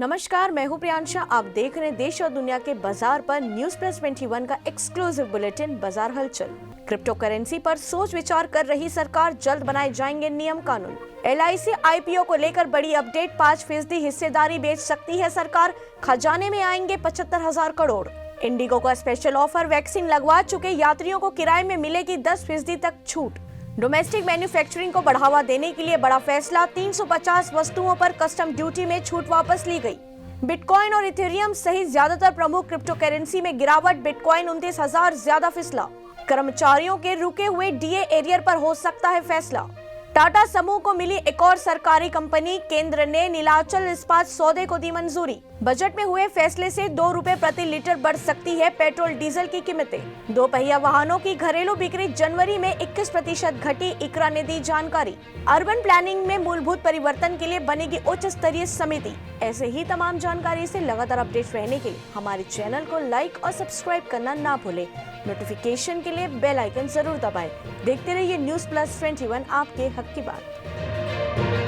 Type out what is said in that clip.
नमस्कार, मैं हूं प्रियांशा। आप देख रहे हैं देश और दुनिया के बाजार पर न्यूज प्लस 21 का एक्सक्लूसिव बुलेटिन बाजार हलचल। क्रिप्टो करेंसी पर सोच विचार कर रही सरकार, जल्द बनाए जाएंगे नियम कानून। LIC IPO को लेकर बड़ी अपडेट, 5% हिस्सेदारी बेच सकती है सरकार, खजाने में आएंगे 75,000 करोड़। इंडिगो का स्पेशल ऑफर, वैक्सीन लगवा चुके यात्रियों को किराए में मिलेगी 10% तक छूट। डोमेस्टिक मैन्युफैक्चरिंग को बढ़ावा देने के लिए बड़ा फैसला, 350 वस्तुओं पर कस्टम ड्यूटी में छूट वापस ली गई। बिटकॉइन और इथेरियम सहित ज्यादातर प्रमुख क्रिप्टो करेंसी में गिरावट, बिटकॉइन 29,000 ज्यादा फिसला। कर्मचारियों के रुके हुए DA एरियर पर हो सकता है फैसला। टाटा समूह को मिली एक और सरकारी कंपनी, केंद्र ने नीलाचल इस्पात सौदे को दी मंजूरी। बजट में हुए फैसले से 2 रुपए प्रति लीटर बढ़ सकती है पेट्रोल डीजल की कीमतें। 2 पहिया वाहनों की घरेलू बिक्री जनवरी में 21% घटी, इकरा ने दी जानकारी। अर्बन प्लानिंग में मूलभूत परिवर्तन के लिए बनेगी उच्च स्तरीय समिति। ऐसे ही तमाम जानकारी से लगातार अपडेट रहने के लिए हमारे चैनल को लाइक और सब्सक्राइब करना ना भूलें। नोटिफिकेशन के लिए बेल आइकन जरूर दबाएं। देखते रहिए न्यूज प्लस 21, आपके हक की बात।